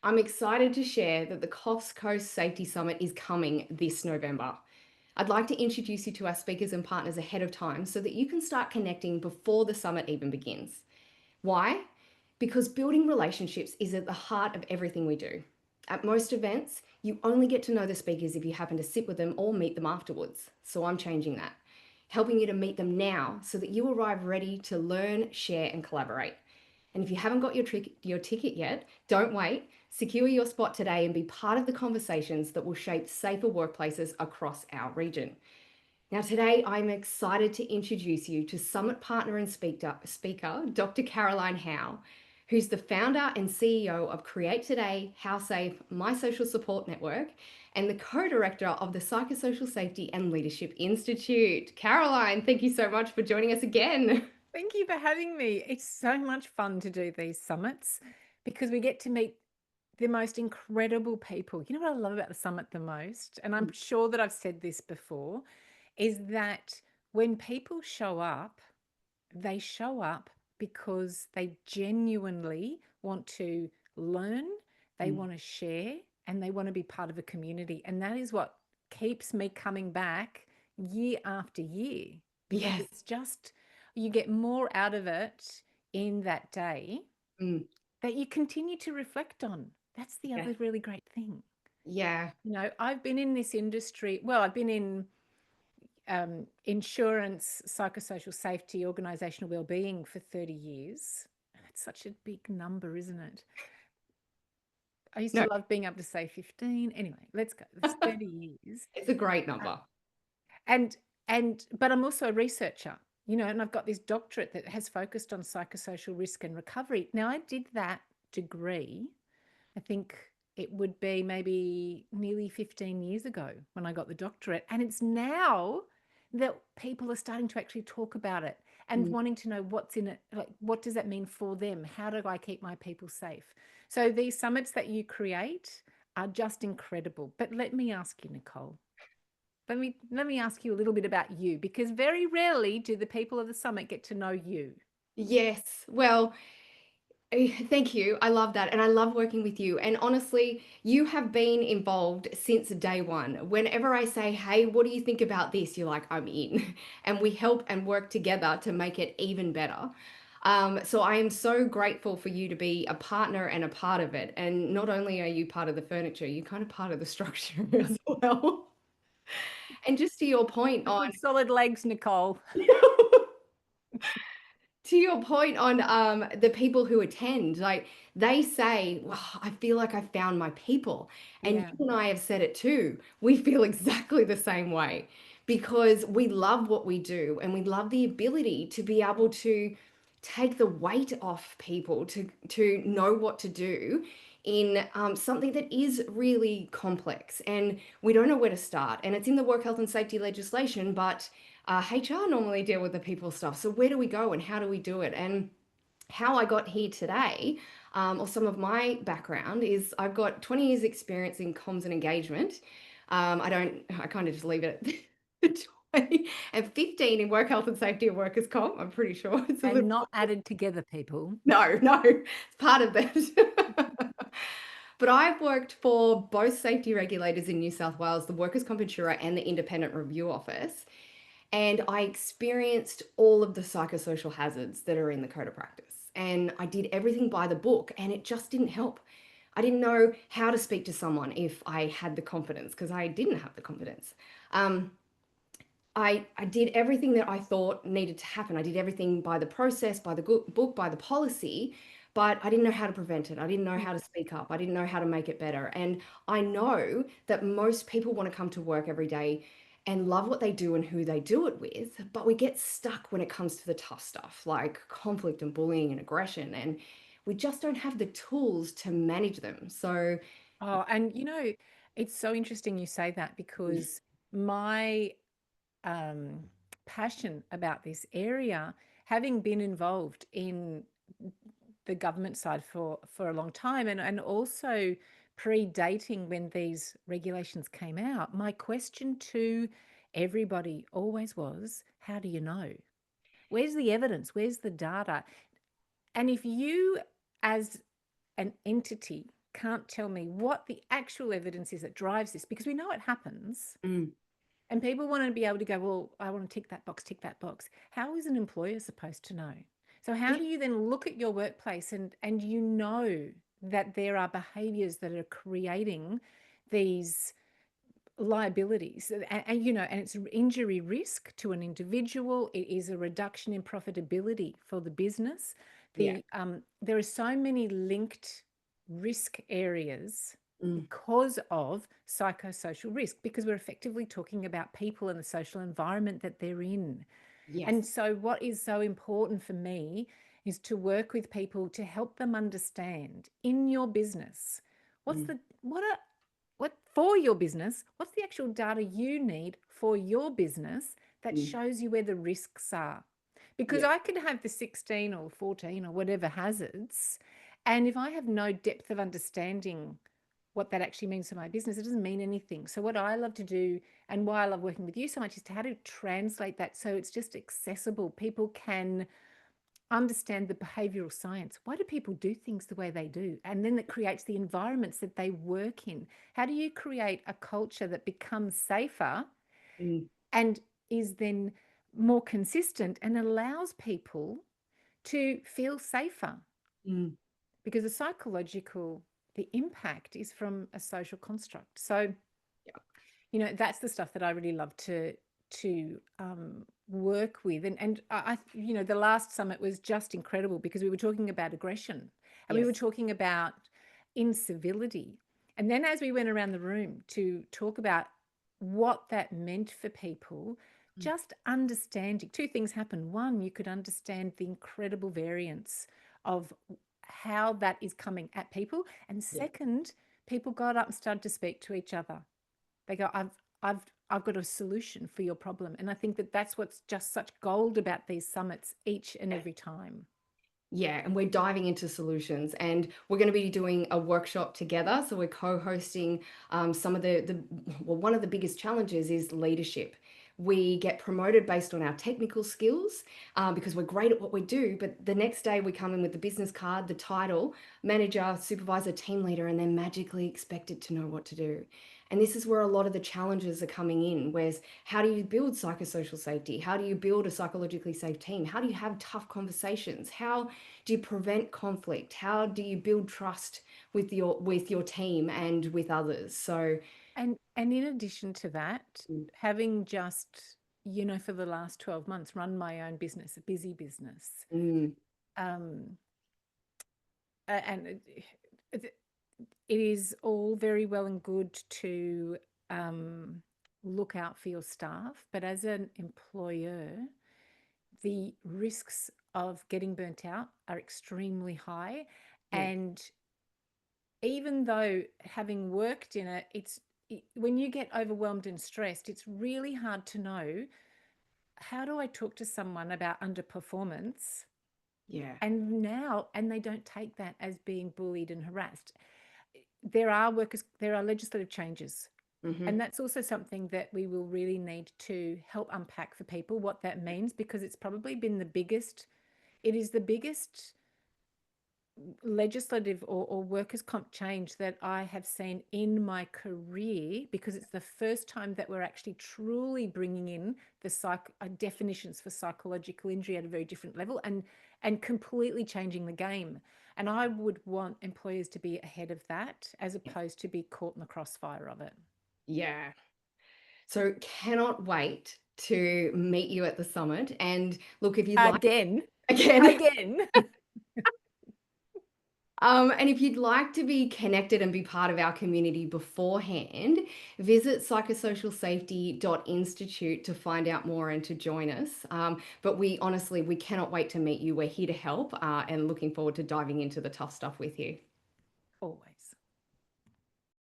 I'm excited to share that the Coffs Coast Safety Summit is coming this November. I'd like to introduce you to our speakers and partners ahead of time so that you can start connecting before the summit even begins. Why? Because building relationships is at the heart of everything we do. At most events, you only get to know the speakers if you happen to sit with them or meet them afterwards. So I'm changing that, helping you to meet them now so that you arrive ready to learn, share, and collaborate. And if you haven't got your ticket yet, don't wait. Secure your spot today and be part of the conversations that will shape safer workplaces across our region. Now, today I'm excited to introduce you to Summit Partner and speaker Dr. Caroline Howe, who's the founder and CEO of Create Today, How Safe, My Social Support Network, and the co-director of the Psychosocial Safety and Leadership Institute. Caroline, thank you so much for joining us again. Thank you for having me. It's so much fun to do these summits because we get to meet the most incredible people. You know what I love about the summit the most? And I'm sure that I've said this before, is that when people they show up because they genuinely want to learn, they want to share, and they want to be part of a community. And that is what keeps me coming back year after year because Yes. it's just, you get more out of it in that day Mm, that you continue to reflect on. That's the yeah. other really great thing. Yeah. I've been in this industry, well, I've been in insurance, psychosocial safety, organizational well-being for 30 years. That's such a big number, isn't it? I used No, to love being able to say 15. Anyway, let's go. That's 30 years. it's a great Uh, number. And but I'm also a researcher, and I've got this doctorate that has focused on psychosocial risk and recovery. Now, I did that degree, I think it would be maybe nearly 15 years ago when I got the doctorate. And it's now that people are starting to actually talk about it and Mm. wanting to know what's in it. Like, what does that mean for them? How do I keep my people safe? So these summits that you create are just incredible. But let me ask you, Nicole, let me ask you a little bit about you, because very rarely do the people of the summit get to know you. Yes. Well, thank you. I love that. And I love working with you. And honestly, you have been involved since day one. Whenever I say, hey, what do you think about this? You're like, I'm in. And we help and work together to make it even better. So I am so grateful for you to be a partner and a part of it. And not only are you part of the furniture, you're kind of part of the structure as well. And just to your point The on, good solid legs, Nicole. to your point on the people who attend, like they say, wow, I feel like I found my people. And Yeah. you and I have said it too. We feel exactly the same way because we love what we do and we love the ability to be able to take the weight off people to know what to do in something that is really complex and we don't know where to start. And it's in the work health and safety legislation, but HR normally deal with the people stuff. So where do we go and how do we do it? And how I got here today, or some of my background is I've got 20 years experience in comms and engagement. I kind of just leave it at 20 and 15 in work health and safety and workers comp. I'm pretty sure it's a And little, not added together, people. no, it's part of that. But I've worked for both safety regulators in New South Wales, the Workers' Comp Insurer and the Independent Review Office. And I experienced all of the psychosocial hazards that are in the code of practice. And I did everything by the book, and it just didn't help. I didn't know how to speak to someone if I had the confidence, because I didn't have the confidence. Um, I did everything that I thought needed to happen. I did everything by the process, by the book, by the policy, but I didn't know how to prevent it. I didn't know how to speak up. I didn't know how to make it better. And I know that most people want to come to work every day and love what they do and who they do it with, but we get stuck when it comes to the tough stuff like conflict and bullying and aggression, and we just don't have the tools to manage them. So, Oh, and it's so interesting you say that, because my um, passion about this area, having been involved in the government side for a long time, and also predating when these regulations came out, my question to everybody always was, how do you know? Where's the evidence? Where's the data? And if you, as an entity, can't tell me what the actual evidence is that drives this, because we know it happens. Mm. And people want to be able to go, well, I want to tick that box, tick that box. How is an employer supposed to know? So how Yeah. do you then look at your workplace and you know that there are behaviors that are creating these liabilities, and you know, and it's injury risk to an individual, it is a reduction in profitability for the business. Yeah. There are so many linked risk areas Mm. because of psychosocial risk, because we're effectively talking about people and the social environment that they're in. Yes. And so what is so important for me is to work with people to help them understand in your business what's Mm. the what for your business, what's the actual data you need for your business that Mm. shows you where the risks are. Because Yeah. I could have the 16 or 14 or whatever hazards, and if I have no depth of understanding what that actually means for my business, it doesn't mean anything. So what I love to do, and why I love working with you so much, is to how to translate that so it's just accessible. People can understand the behavioral science. Why do people do things the way they do? And then that creates the environments that they work in. How do you create a culture that becomes safer Mm. and is then more consistent and allows people to feel safer? Mm. Because the impact is from a social construct. So, Yeah. you know, that's the stuff that I really love to work with. And you know, the last summit was just incredible because we were talking about aggression and we were Yes. talking about incivility. And then as we went around the room to talk about what that meant for people, Mm. just understanding two things happened. One, you could understand the incredible variance of how that is coming at people. And Yeah. second, people got up and started to speak to each other. They go, I've, I've got a solution for your problem. And I think that that's what's just such gold about these summits each and every time. Yeah, and we're diving into solutions, and we're going to be doing a workshop together. So we're co-hosting some of the well, one of the biggest challenges is leadership. We get promoted based on our technical skills because we're great at what we do, but the next day we come in with the business card, the title, manager, supervisor, team leader, and they're magically expected to know what to do. And this is where a lot of the challenges are coming in. Whereas, how do you build psychosocial safety? How do you build a psychologically safe team? How do you have tough conversations? How do you prevent conflict? How do you build trust with your team and with others? So And in addition to that, mm. having just, you know, for the last 12 months, run my own business, a busy business. Mm. Um, and it is all very well and good to look out for your staff, but as an employer, the risks of getting burnt out are extremely high. Yeah. And even though having worked in when you get overwhelmed and stressed, it's really hard to know, how do I talk to someone about underperformance? Yeah. And they don't take that as being bullied and harassed. There are legislative changes. Hmm. And that's also something that we will really need to help unpack for people what that means, because it's probably been it is the biggest legislative or workers' comp change that I have seen in my career, because it's the first time that we're actually truly bringing in the definitions for psychological injury at a very different level and completely changing the game. And I would want employers to be ahead of that as Yes. opposed to be caught in the crossfire of it. Yeah. So cannot wait to meet you at the summit. And look, if you'd like Again, again. again. And if you'd like to be connected and be part of our community beforehand, visit psychosocialsafety.institute to find out more and to join us. But we honestly, we cannot wait to meet you. We're here to help and looking forward to diving into the tough stuff with you. Always.